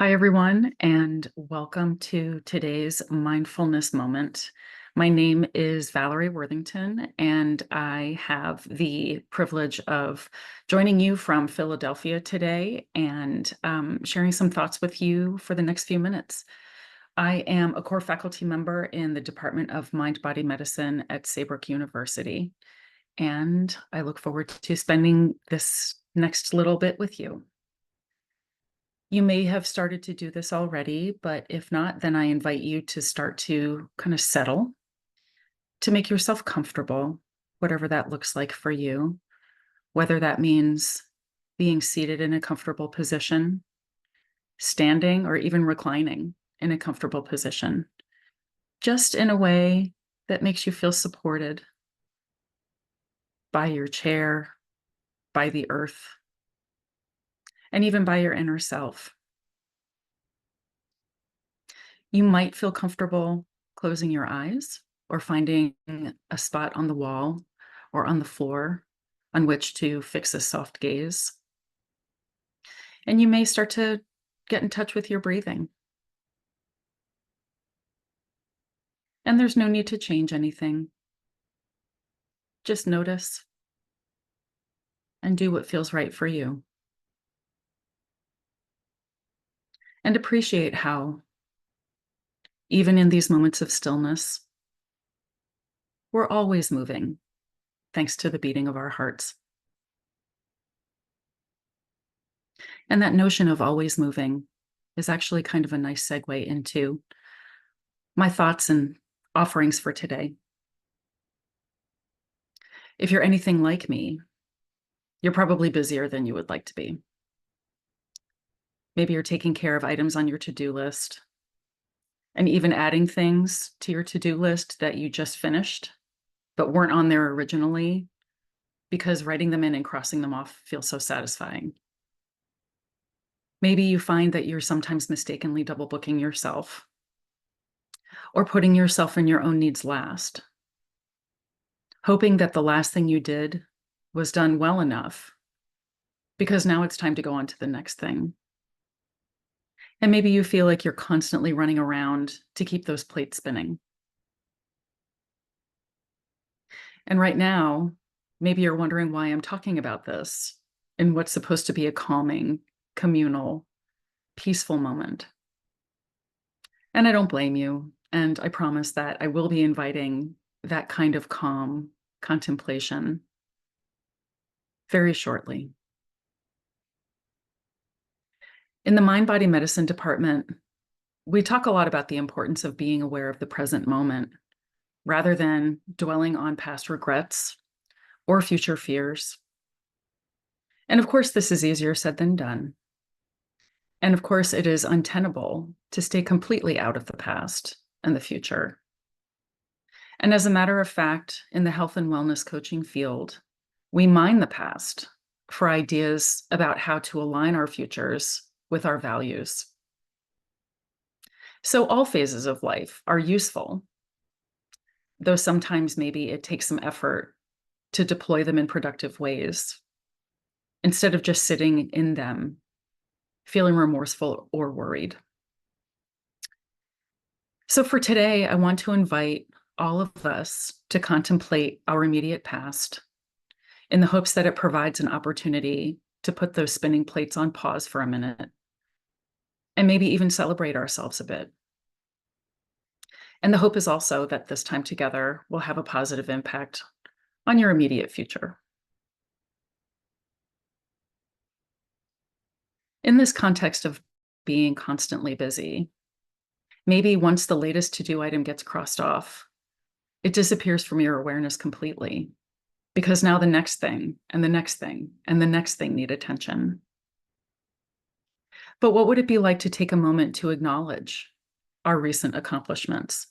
Hi, everyone, and welcome to today's mindfulness moment. My name is Valerie Worthington, and I have the privilege of joining you from Philadelphia today and sharing some thoughts with you for the next few minutes. I am a core faculty member in the Department of Mind-Body Medicine at Saybrook University, and I look forward to spending this next little bit with you. You may have started to do this already, but if not, then I invite you to start to kind of settle, to make yourself comfortable, whatever that looks like for you, whether that means being seated in a comfortable position, standing, or even reclining in a comfortable position, just in a way that makes you feel supported by your chair, by the earth, and even by your inner self. You might feel comfortable closing your eyes or finding a spot on the wall or on the floor on which to fix a soft gaze. And you may start to get in touch with your breathing. And there's no need to change anything. Just notice and do what feels right for you. And appreciate how, even in these moments of stillness, we're always moving, thanks to the beating of our hearts. And that notion of always moving is actually kind of a nice segue into my thoughts and offerings for today. If you're anything like me, you're probably busier than you would like to be. Maybe you're taking care of items on your to-do list and even adding things to your to-do list that you just finished, but weren't on there originally because writing them in and crossing them off feels so satisfying. Maybe you find that you're sometimes mistakenly double booking yourself or putting yourself and your own needs last, hoping that the last thing you did was done well enough because now it's time to go on to the next thing. And maybe you feel like you're constantly running around to keep those plates spinning. And right now, maybe you're wondering why I'm talking about this in what's supposed to be a calming, communal, peaceful moment. And I don't blame you. And I promise that I will be inviting that kind of calm contemplation very shortly. In the mind body medicine department, we talk a lot about the importance of being aware of the present moment rather than dwelling on past regrets or future fears. And of course, this is easier said than done. And of course, it is untenable to stay completely out of the past and the future. And as a matter of fact, in the health and wellness coaching field, we mine the past for ideas about how to align our futures with our values. So all phases of life are useful, though sometimes maybe it takes some effort to deploy them in productive ways instead of just sitting in them, feeling remorseful or worried. So for today, I want to invite all of us to contemplate our immediate past in the hopes that it provides an opportunity to put those spinning plates on pause for a minute and maybe even celebrate ourselves a bit. And the hope is also that this time together will have a positive impact on your immediate future. In this context of being constantly busy, maybe once the latest to-do item gets crossed off, it disappears from your awareness completely because now the next thing and the next thing and the next thing need attention. But what would it be like to take a moment to acknowledge our recent accomplishments?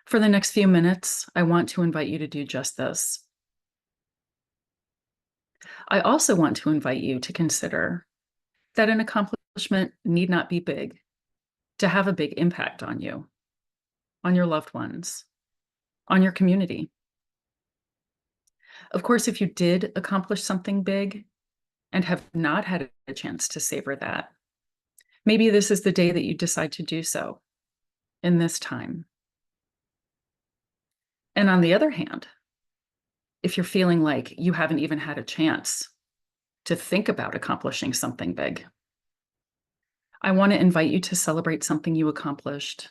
For the next few minutes, I want to invite you to do just this. I also want to invite you to consider that an accomplishment need not be big to have a big impact on you, on your loved ones, on your community. Of course, if you did accomplish something big and have not had a chance to savor that, Maybe this is the day that you decide to do so in this time. And on the other hand, if you're feeling like you haven't even had a chance to think about accomplishing something big, I want to invite you to celebrate something you accomplished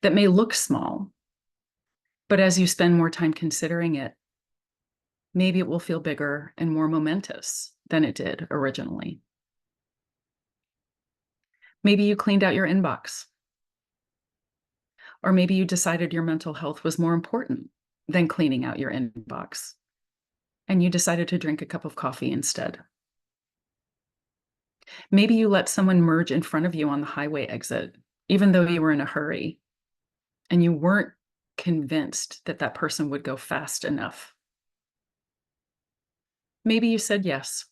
that may look small, but as you spend more time considering it, maybe it will feel bigger and more momentous than it did originally. Maybe you cleaned out your inbox, or maybe you decided your mental health was more important than cleaning out your inbox, and you decided to drink a cup of coffee instead. Maybe you let someone merge in front of you on the highway exit, even though you were in a hurry, and you weren't convinced that that person would go fast enough. Maybe you said yes.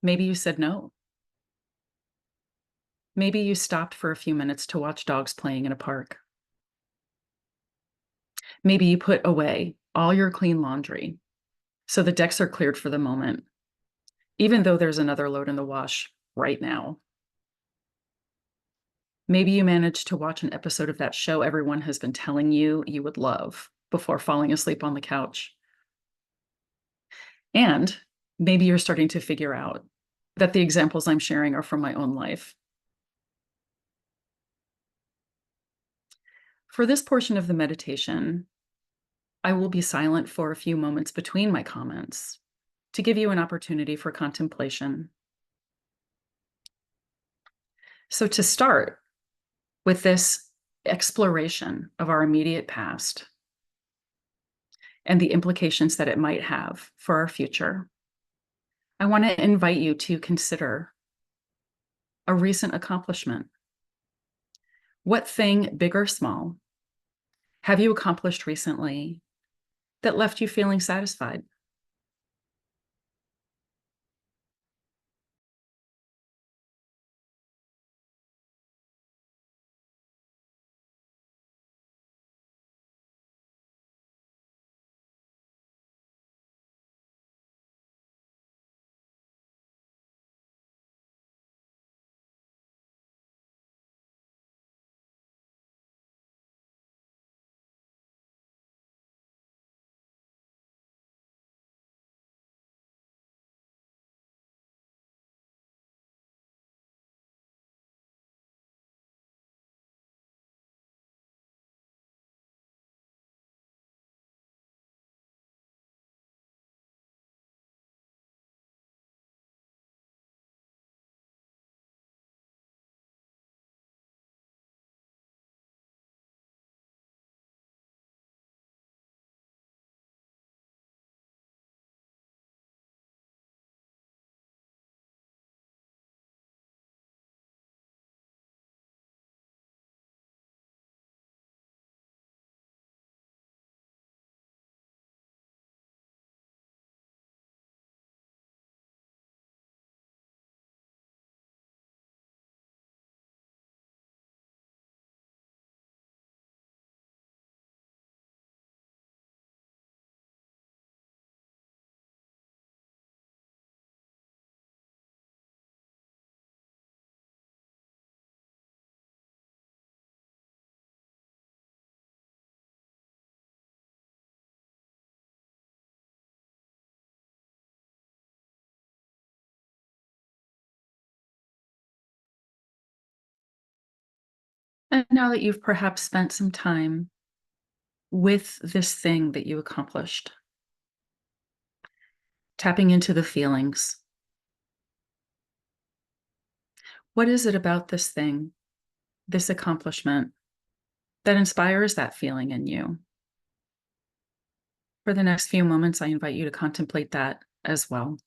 Maybe you said no. Maybe you stopped for a few minutes to watch dogs playing in a park. Maybe you put away all your clean laundry so the decks are cleared for the moment, even though there's another load in the wash right now. Maybe you managed to watch an episode of that show everyone has been telling you you would love before falling asleep on the couch. And maybe you're starting to figure out that the examples I'm sharing are from my own life. For this portion of the meditation, I will be silent for a few moments between my comments to give you an opportunity for contemplation. So, to start with this exploration of our immediate past and the implications that it might have for our future, I want to invite you to consider a recent accomplishment. What thing, big or small, have you accomplished recently that left you feeling satisfied? And now that you've perhaps spent some time with this thing that you accomplished, tapping into the feelings, what is it about this thing, this accomplishment, that inspires that feeling in you? For the next few moments, I invite you to contemplate that as well.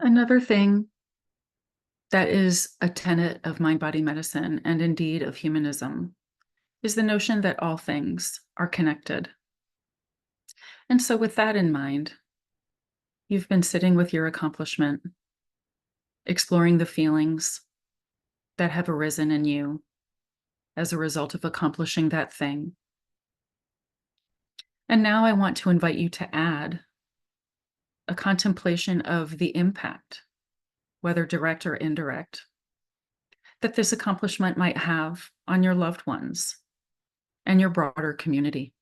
Another thing that is a tenet of mind body medicine and indeed of humanism is the notion that all things are connected. And so, with that in mind, you've been sitting with your accomplishment, exploring the feelings that have arisen in you as a result of accomplishing that thing. And now I want to invite you to add a contemplation of the impact, whether direct or indirect, that this accomplishment might have on your loved ones and your broader community.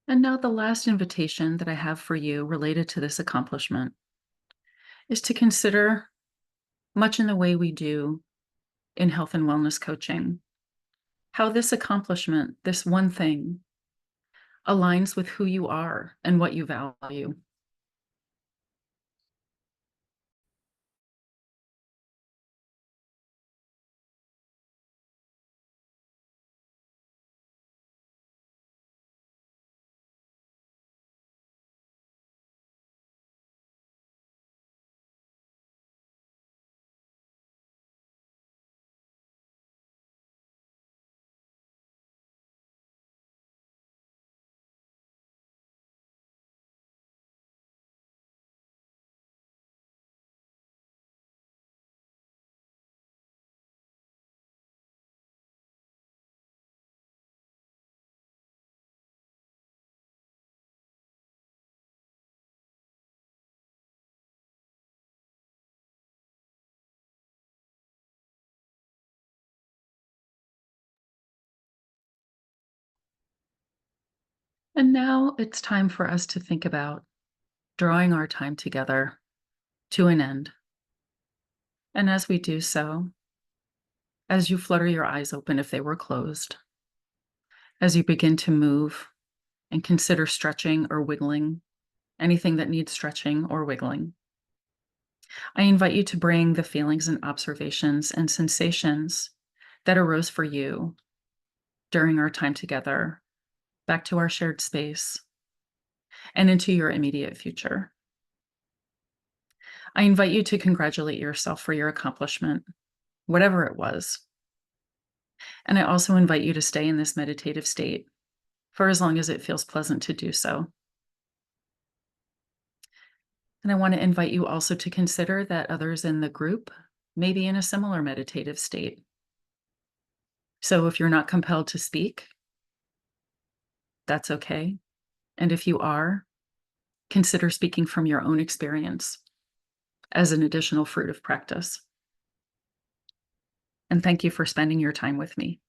And now, the last invitation that I have for you related to this accomplishment is to consider, much in the way we do in health and wellness coaching, how this accomplishment, this one thing, aligns with who you are and what you value. And now it's time for us to think about drawing our time together to an end. And as we do so, as you flutter your eyes open if they were closed, as you begin to move and consider stretching or wiggling, anything that needs stretching or wiggling, I invite you to bring the feelings and observations and sensations that arose for you during our time together back to our shared space and into your immediate future. I invite you to congratulate yourself for your accomplishment, whatever it was. And I also invite you to stay in this meditative state for as long as it feels pleasant to do so. And I want to invite you also to consider that others in the group may be in a similar meditative state. So if you're not compelled to speak, that's okay. And if you are, consider speaking from your own experience as an additional fruit of practice. And thank you for spending your time with me.